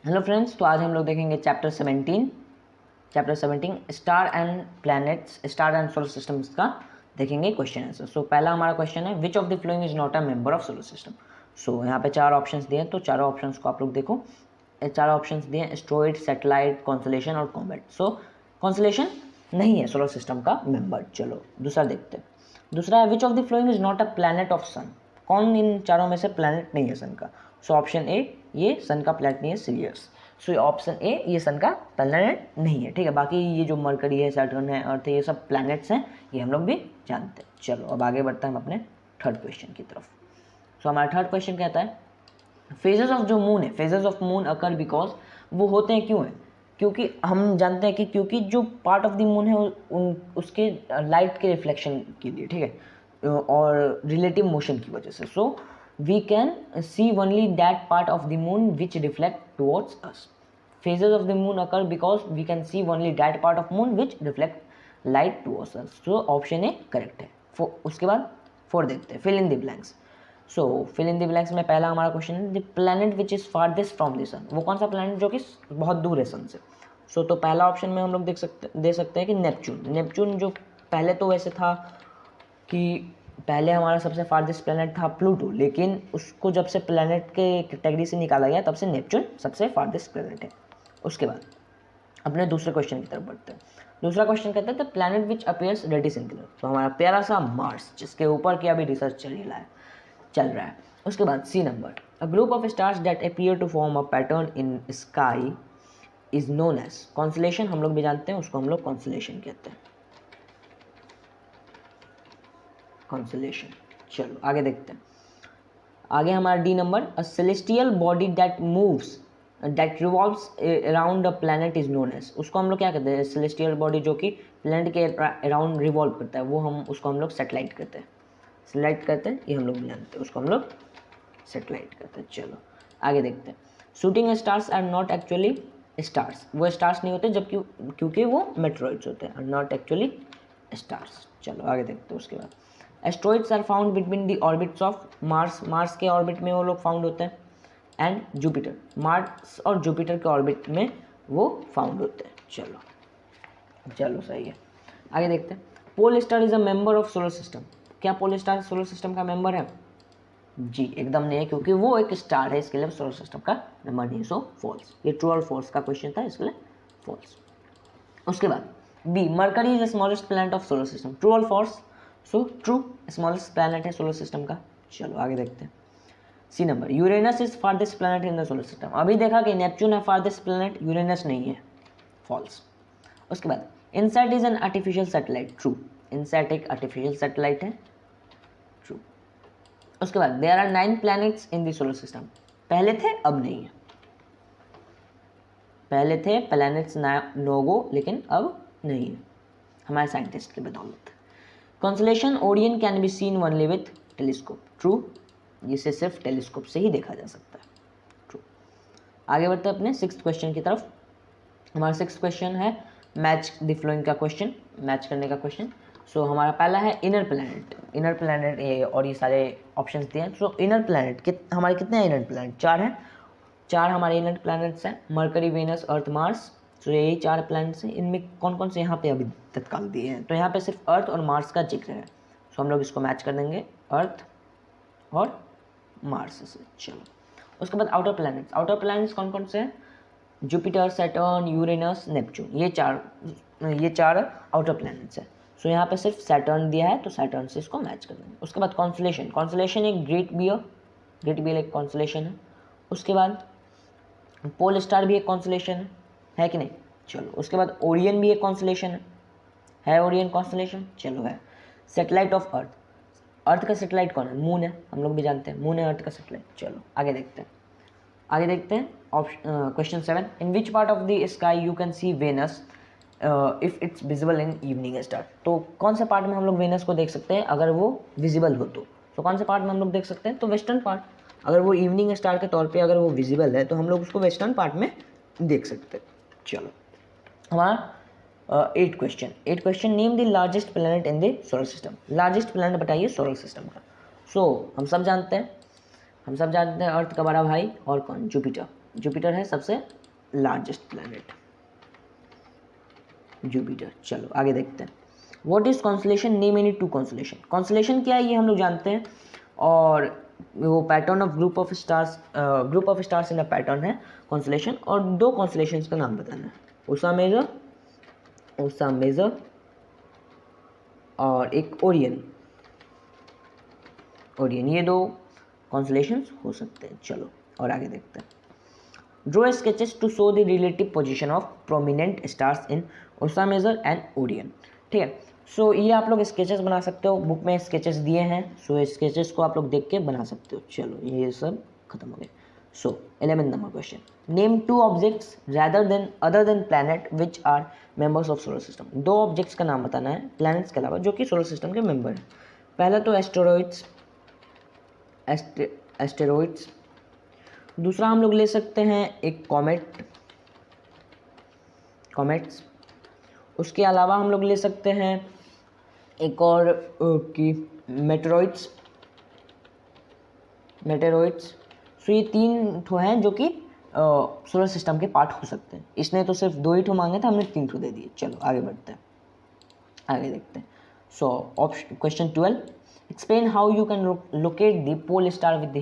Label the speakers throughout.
Speaker 1: Hello friends, तो आज हम लोग देखेंगे chapter 17 star and planets, star and solar systems का देखेंगे क्वेश्चन आंसर। सो पहला हमारा क्वेश्चन है which of the following is not a member of solar system. So यहाँ पे चार ऑप्शंस दिए हैं, तो चारों ऑप्शंस को आप लोग देखो। चारों ऑप्शंस दिए एस्ट्रॉइड, सैटेलाइट, कॉन्सलेशन और कॉमेट। सो कॉन्सलेशन नहीं है सोलर सिस्टम का मेंबर। चलो दूसरा देखते हैं। दूसरा है which of the following is not a planet of sun. कौन इन चारों में से प्लैनेट नहीं है सन का। सो ऑप्शन ए, ये सन का प्लैनेट नहीं है, सिरियस। सो ऑप्शन ए, ये सन का प्लैनेट नहीं है। ठीक है, बाकी ये जो मरकरी है, सैटर्न है, अर्थ है, ये सब प्लैनेट्स हैं, ये हम लोग भी जानते हैं। चलो अब आगे बढ़ते हैं हम अपने थर्ड क्वेश्चन की तरफ। सो हमारा थर्ड क्वेश्चन कहता है फेजेस ऑफ जो मून है, phases of moon occur because, वो होते हैं क्यों है, क्योंकि हम जानते हैं कि क्योंकि जो पार्ट ऑफ द मून है उसके लाइट के रिफ्लेक्शन के लिए, ठीक है, और रिलेटिव मोशन की वजह से। So we can see only that part of the moon which reflect towards us. Phases of the moon occur because we can see only that part of moon which reflect light towards us. So option A correct है। उसके बाद four देखते हैं, fill in the blanks. So fill in the blanks में पहला हमारा question है the planet which is farthest from the sun. वो कौन सा प्लैनेट जो कि बहुत दूर है सन से। सो तो पहला ऑप्शन में हम लोग दे सकते हैं कि नेपच्यून। नेपच्यून जो पहले तो वैसे था कि पहले हमारा सबसे फारदेस्ट प्लैनेट था प्लूटो, लेकिन उसको जब से प्लैनेट के कैटेगरी से निकाला गया तब से नेपच्यून सबसे फारदेस्ट प्लैनेट है। उसके बाद अपने दूसरे क्वेश्चन की तरफ बढ़ते हैं। दूसरा क्वेश्चन कहता है the planet which appears red singular. तो हमारा प्यारा सा मार्स, जिसके ऊपर की अभी रिसर्च चल रहा है। उसके बाद C number, a group of stars that appear to form a pattern in sky is known as constellation. हम लोग भी जानते हैं उसको, हम लोग कॉन्सलेशन कहते हैं, कॉन्सलेशन। चलो आगे देखते हैं। आगे हमारा D number, a celestial body that moves that revolves around a planet is known as. उसको हम लोग क्या कहते हैं, सेलेस्टियल बॉडी जो कि प्लैनेट के अराउंड रिवॉल्व करता है, वो उसको हम लोग सैटेलाइट कहते हैं। सैटेलाइट कहते हैं, ये हम लोग जानते हैं, उसको हम लोग सेटेलाइट कहते हैं। चलो आगे देखते हैं। Shooting stars are not actually stars. वो स्टार्स नहीं होते जबकि क्योंकि वो मेट्रॉइड्स होते हैं, आर नॉट एक्चुअली स्टार्स। चलो आगे देखते हैं। उसके बाद asteroids are found between the orbits of Mars. Mars के ऑर्बिट में वो लोग फाउंड होते हैं। एंड जुपिटर, मार्स और जुपिटर के ऑर्बिट में वो फाउंड होते हैं। चलो सही है। आगे देखते हैं। Pole star is a member of solar system. क्या पोल स्टार सोलर सिस्टम का मेंबर है? जी एकदम नहीं है, क्योंकि वो एक स्टार है, इसके लिए सोलर सिस्टम का नंबर नहीं है। So false. ये ट्रू और फॉल्स का क्वेश्चन था, इसके लिए फॉल्स। उसके बाद B, Mercury is the smallest planet of solar system. True और false? So true, smallest planet है सोलर सिस्टम का। चलो आगे देखते हैं। C number, Uranus is farthest planet in the solar system. अभी देखा कि नेपच्यून है फारदेस्ट प्लैनेट, यूरेनस नहीं है, फॉल्स। उसके बाद INSAT is an artificial satellite. True, INSAT एक आर्टिफिशियल सैटेलाइट है, ट्रू। उसके बाद there are 9 planets in the solar system. पहले थे, अब नहीं है। पहले थे प्लैनेट्स 9 लेकिन अब नहीं है, हमारे साइंटिस्ट की बदौलत। Constellation Orion can be seen only with telescope. True, जिसे सिर्फ टेलीस्कोप से ही देखा जा सकता है, ट्रू। आगे बढ़ते हैं अपने सिक्स्थ क्वेश्चन की तरफ। हमारा सिक्स्थ क्वेश्चन है मैच द फ्लोइंग का क्वेश्चन, मैच करने का क्वेश्चन। सो हमारा पहला है इनर प्लैनेट। इनर प्लैनेट ये और ये सारे ऑप्शंस दिए हैं। सो इनर प्लैनेट हमारे कितने हैं? इनर प्लैनेट 4 हैं। 4 हमारे इनर प्लैनेट्स हैं, मरकरी, वेनस, अर्थ, मार्स। सो यही 4 प्लैनेट्स हैं। इनमें कौन कौन से यहाँ पे अभी तत्काल दिए हैं? तो यहाँ पे सिर्फ अर्थ और मार्स का जिक्र है। सो हम लोग इसको मैच कर देंगे अर्थ और मार्स से। चलो उसके बाद आउटर प्लैनेट्स। आउटर प्लैनेट्स कौन कौन से हैं? Jupiter, Saturn, Uranus, Neptune. ये चार आउटर प्लैनेट्स हैं। सो यहाँ पे सिर्फ सैटर्न दिया है, तो सैटर्न से इसको मैच कर देंगे। उसके बाद कॉन्सलेशन। कॉन्सलेशन एक ग्रेट बियर एक कॉन्सलेशन है। उसके बाद पोल स्टार भी एक कॉन्सलेशन है कि नहीं? चलो उसके बाद ओरियन भी एक कॉन्सलेशन है ओरियन कॉन्सलेशन। चलो है। Satellite of earth. अर्थ का सैटेलाइट कौन है? मून है, हम लोग भी जानते हैं, मून है अर्थ का सैटेलाइट। चलो आगे देखते हैं question 7, in which part of the sky you can see Venus if it's visible in evening star. तो कौन से पार्ट में हम लोग वेनस को देख सकते हैं अगर वो विजिबल हो तो कौन से पार्ट में हम लोग देख सकते हैं? तो वेस्टर्न पार्ट। अगर वो इवनिंग स्टार के तौर पे अगर वो विजिबल है तो हम लोग उसको वेस्टर्न पार्ट में देख सकते हैं। चलो हमारा 8 question, name the largest planet in the solar system. Largest planet बताइए सोलर सिस्टम का। सो हम सब जानते हैं अर्थ का बड़ा भाई और कौन? जुपिटर। जुपिटर है सबसे लार्जेस्ट प्लैनेट, जुपिटर। चलो आगे देखते हैं। What is constellation, name any two constellation. Constellation क्या है ये हम लोग जानते हैं, और वो pattern of group of stars in a pattern है कॉन्स्टलेशन। और दो कॉन्स्टलेशंस का नाम बताना है, उर्सा मेजर और एक ओरियन। ये दो कॉन्स्टलेशंस हो सकते हैं। चलो और आगे देखते हैं। Draw sketches to show the relative position of prominent stars in Ursa Major and Orion. ठीक है, सो ये आप लोग स्केचेस बना सकते हो, बुक में स्केचेस दिए हैं, सो स्केचेस को आप लोग देख के बना सकते हो। चलो ये सब खत्म हो गया। So 11 number question, name two objects other than planet which are members of solar system. दो ऑब्जेक्ट्स का नाम बताना है प्लैनेट्स के अलावा जो कि सोलर सिस्टम के मेंबर हैं। पहला तो एस्टेरॉइड्स, दूसरा हम लोग ले सकते हैं एक कॉमेट्स, उसके अलावा हम लोग ले सकते हैं एक और कि मेटेरॉइड्स। सो ये 3 ठो हैं जो कि सोलर सिस्टम के पार्ट हो सकते हैं। इसने तो सिर्फ 2 ही ठो मांगे थे, हमने 3 ठो दे दिए। चलो आगे बढ़ते हैं, आगे देखते हैं। So option question 12, explain how you can locate the pole star with the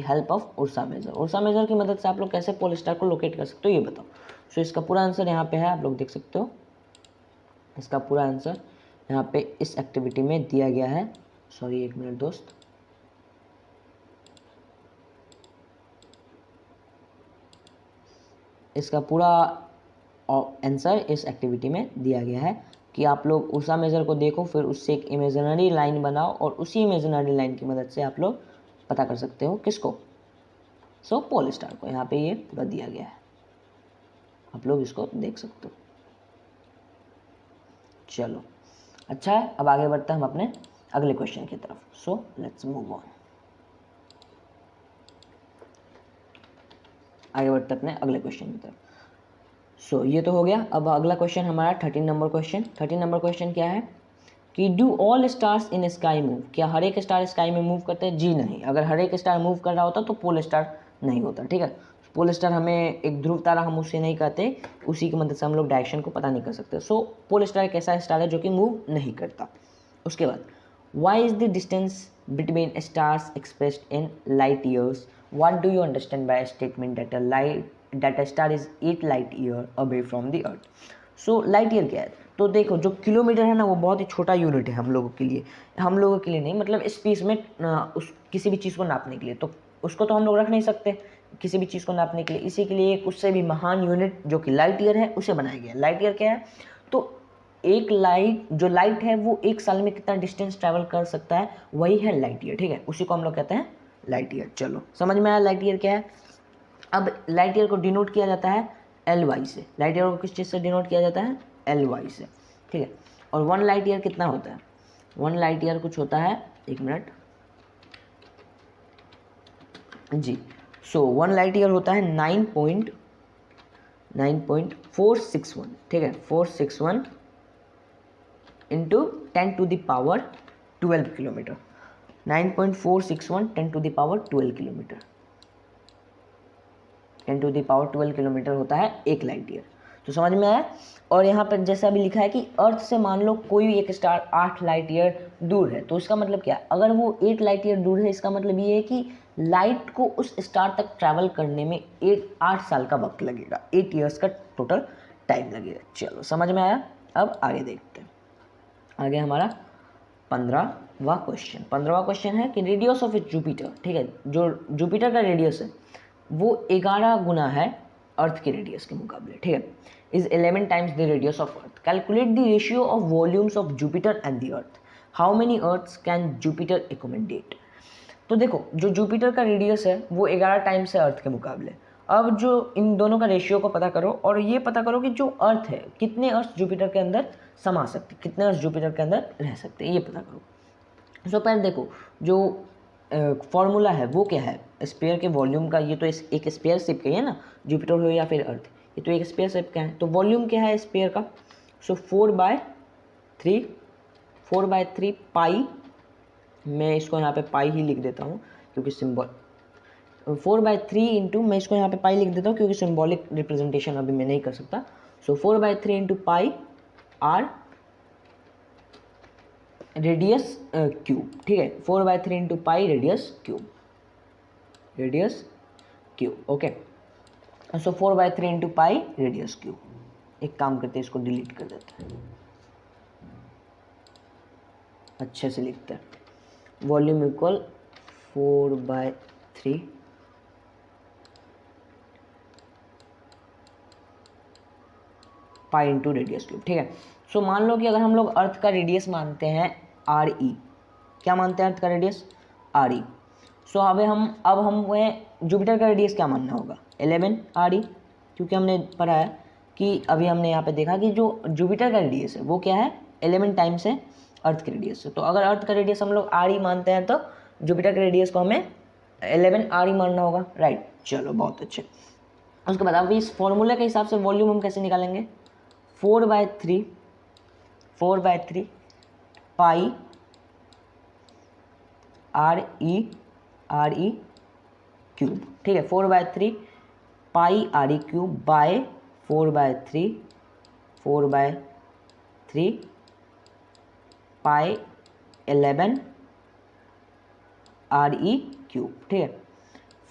Speaker 1: help of Ursa Major. Ursa Major की मदद से आप लोग कैसे पोल स्टार को लोकेट कर सकते हो ये बताओ। सो इसका पूरा आंसर यहाँ पे है, आप लोग देख सकते हो। इसका पूरा आंसर यहाँ पे इस एक्टिविटी में दिया गया है। सॉरी एक मिनट दोस्त, इसका पूरा आंसर इस एक्टिविटी में दिया गया है कि आप लोग उर्सा मेजर को देखो, फिर उससे एक इमेजिनरी लाइन बनाओ और उसी इमेजिनरी लाइन की मदद से आप लोग पता कर सकते हो किसको, सो पोल स्टार को। यहाँ पे ये पूरा दिया गया है, आप लोग इसको देख सकते हो। चलो अच्छा है, अब आगे बढ़ते हैं हम अपने अगले क्वेश्चन की तरफ। सो लेट्स मूव ऑन, आगे बढ़ते हैं अपने अगले क्वेश्चन की तरफ। सो ये तो हो गया। अब अगला क्वेश्चन हमारा 13 नंबर क्वेश्चन। 13 नंबर क्वेश्चन क्या है कि do all stars in sky move. क्या हर एक स्टार स्काई में मूव करते हैं? जी नहीं। अगर हर एक स्टार मूव कर रहा होता तो पोल स्टार नहीं होता। ठीक है, पोल स्टार हमें एक ध्रुव तारा हम उसे नहीं कहते, उसी की मदद से हम लोग डायरेक्शन को पता नहीं कर सकते। सो पोल स्टार एक ऐसा स्टार है जो कि मूव नहीं करता। उसके बाद why is the distance between stars expressed in light years. What do you understand by statement that a star is 8 light year away from the earth. So light year क्या है? तो देखो जो किलोमीटर है ना वो बहुत ही छोटा यूनिट है हम लोगों के लिए, नहीं, मतलब स्पेस में उस किसी भी चीज़ को नापने के लिए, तो उसको तो हम लोग रख नहीं सकते किसी भी चीज़ को नापने के लिए। इसी के लिए एक उससे भी महान यूनिट जो कि लाइट ईयर है उसे बनाया गया। लाइट ईयर क्या है? तो एक लाइट है वो 1 साल में कितना डिस्टेंस ट्रैवल कर सकता है, वही है लाइट ईयर। ठीक है, उसी को हम लोग कहते हैं लाइट ईयर। चलो समझ में आया लाइट ईयर क्या है। अब लाइट ईयर को डिनोट किया जाता है LY से। लाइट ईयर को किस चीज़ से डिनोट किया जाता है? LY से। ठीक है, और 1 लाइट ईयर कितना होता है? 1 लाइट ईयर कुछ होता है, एक मिनट जी। सो 1 लाइट ईयर होता है 9.461। ठीक है, 461 into 10 to the power 12 kilometre. 9.461 10 to the power 12 kilometre. 10 to the power 12 kilometre होता है 1 लाइट ईयर। तो समझ में आया। और यहाँ पर जैसा अभी लिखा है कि अर्थ से मान लो कोई भी एक स्टार 8 लाइट ईयर दूर है, तो इसका मतलब क्या है? अगर वो 8 लाइट ईयर दूर है, इसका मतलब ये है कि लाइट को उस स्टार तक ट्रैवल करने में 8 साल का वक्त लगेगा। 8 ईयर्स का टोटल टाइम लगेगा। चलो समझ में आया। अब आगे देखते हैं। आगे हमारा 15वां क्वेश्चन है कि रेडियस ऑफ ए जुपिटर। ठीक है, जो जुपिटर का रेडियस है वो 11 गुना है अर्थ के रेडियस के मुकाबले। ठीक है, is 11 times the radius of earth. Calculate the ratio of volumes of Jupiter and the earth. How many earths can Jupiter accommodate. तो देखो जो जुपिटर का रेडियस है वो 11 टाइम्स है अर्थ के मुकाबले। अब जो इन दोनों का रेशियो को पता करो और ये पता करो कि जो अर्थ है कितने अर्थ जुपिटर के अंदर समा सकते, कितने अर्थ जुपिटर के अंदर रह सकते हैं, ये पता करो। सो पहले देखो जो फॉर्मूला है वो क्या है स्फीयर के वॉल्यूम का। ये तो एक स्फीयर शिप का ही है ना, जुपिटर हो या फिर अर्थ, ये तो एक स्फीयर शिप का है। तो वॉल्यूम क्या है स्फीयर का? सो 4/3 पाई, मैं इसको यहाँ पे पाई ही लिख देता हूँ क्योंकि सिंबल 4/3 इंटू, मैं इसको यहाँ पे पाई लिख देता हूँ क्योंकि सिंबॉलिक रिप्रेजेंटेशन अभी मैं नहीं कर सकता। So 4/3 into pi R radius cube, ठीक है, 4/3 into pi radius cube, okay. So 4/3 into pi radius cube. एक काम करते हैं, इसको डिलीट कर देते हैं, अच्छे से लिखते हैं। Volume equal 4/3 pi into radius cube, ठीक है। सो मान लो कि अगर हम लोग अर्थ का रेडियस मानते हैं आर ई, क्या मानते हैं अर्थ का रेडियस आर ई। सो अब हम जुपिटर का रेडियस क्या मानना होगा 11 आर ई, क्योंकि हमने पढ़ा है कि अभी हमने यहाँ पे देखा कि जो जुपिटर का रेडियस है वो क्या है 11 टाइम्स है अर्थ के रेडियस से। तो अगर अर्थ का रेडियस हम लोग आर ई मानते हैं तो जुपिटर के रेडियस को हमें 11 आर ई मानना होगा, राइट। चलो बहुत अच्छे। उसके बाद अब इस फॉर्मूले के हिसाब से वॉल्यूम हम कैसे निकालेंगे, 4/3 पाई आर ई क्यूब, ठीक है, 4/3 pi R E cube by 4/3 pi 11 R E cube, ठीक है,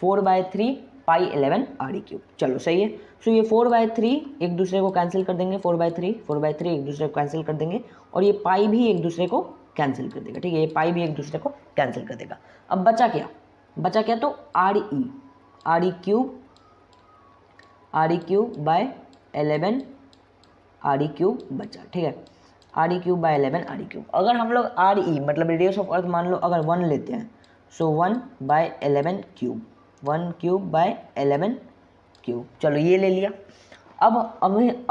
Speaker 1: 4/3 पाई 11 आर ई क्यूब। चलो सही है। सो ये 4/3 एक दूसरे को कैंसिल कर देंगे, 4/3 एक दूसरे को कैंसिल कर देंगे, और ये पाई भी एक दूसरे को कैंसिल कर देगा, ठीक है, ये पाई भी एक दूसरे को कैंसिल कर देगा। अब बचा क्या तो are E cube bye 11 R E cube बचा, ठीक है, are E cube bye 11 R E cube. अगर हम लोग आर ई मतलब रेडियस ऑफ अर्थ मान लो अगर 1 लेते हैं, सो 1/11 क्यूब, 1 क्यूब बाय 11 क्यूब। चलो ये ले लिया। अब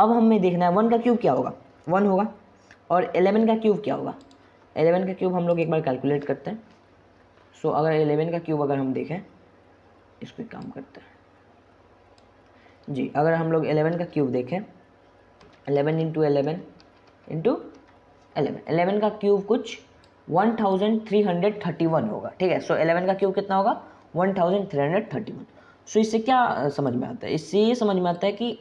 Speaker 1: हमें देखना है 1 का क्यूब क्या होगा, 1 होगा, और 11 का क्यूब क्या होगा, 11 का क्यूब हम लोग एक बार कैलकुलेट करते हैं। सो अगर 11 का क्यूब अगर हम देखें, इसको काम करते हैं जी, अगर हम लोग 11 का क्यूब देखें, 11 इंटू 11 का क्यूब कुछ 1331 होगा, ठीक है। सो 11 का क्यूब कितना होगा 1331। सो इससे क्या समझ में आता है, इससे ये समझ में आता है कि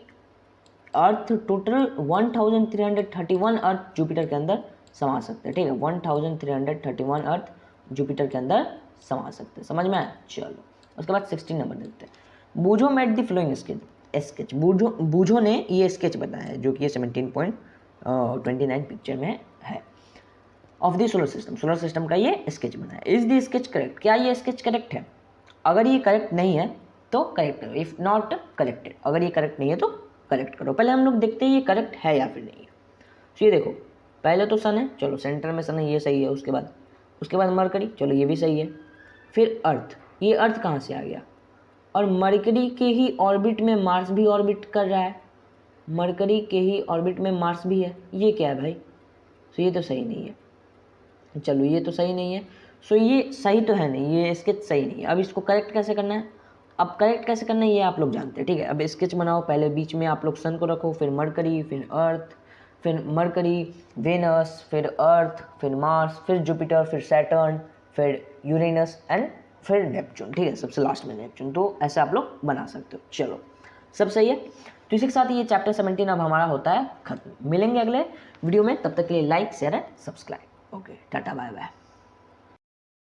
Speaker 1: अर्थ टोटल 1331 अर्थ जुपिटर के अंदर समा सकते हैं, ठीक है, 1331 अर्थ जुपिटर के अंदर समा सकते हैं, समझ में आया। चलो उसके बाद 16 नंबर देखते हैं। बूझो मेड द फ्लोइंग स्केच, बूझो ने ये स्केच बनाया है जो कि ये 17.29 पिक्चर में है, ऑफ द सोलर सिस्टम का ये स्केच बनाया है। इज द स्केच करेक्ट, क्या ये स्केच करेक्ट है, अगर ये करेक्ट नहीं है तो करेक्ट करो, इफ़ नॉट करेक्टेड, अगर ये करेक्ट नहीं है तो करेक्ट करो। पहले हम लोग देखते हैं ये करेक्ट है या फिर नहीं है। तो ये देखो, पहले तो सन है, चलो सेंटर में सन है, ये सही है। उसके बाद मरकरी, चलो ये भी सही है। फिर अर्थ, ये अर्थ कहाँ से आ गया, और मरकरी के ही ऑर्बिट में मार्स भी ऑर्बिट कर रहा है, मरकरी के ही ऑर्बिट में मार्स भी है, ये क्या है भाई। तो ये तो सही नहीं है, चलो ये तो सही नहीं है। सो ये सही तो है नहीं, ये स्केच सही नहीं है। अब इसको करेक्ट कैसे करना है, अब करेक्ट कैसे करना है ये आप लोग जानते हैं, ठीक है। अब स्केच बनाओ, पहले बीच में आप लोग सन को रखो, फिर मरकरी, फिर अर्थ, फिर मरकरी, वेनस, फिर अर्थ, फिर मार्स, फिर जुपिटर, फिर सैटर्न, फिर यूरेनस एंड फिर नेपच्यून, ठीक है, सबसे लास्ट में नेपच्यून। तो ऐसे आप लोग बना सकते हो। चलो सब सही है। तो इसी के साथ ये चैप्टर 17 अब हमारा होता है खत्म। मिलेंगे अगले वीडियो में, तब तक के लिए like share and subscribe. Okay, tata bye bye.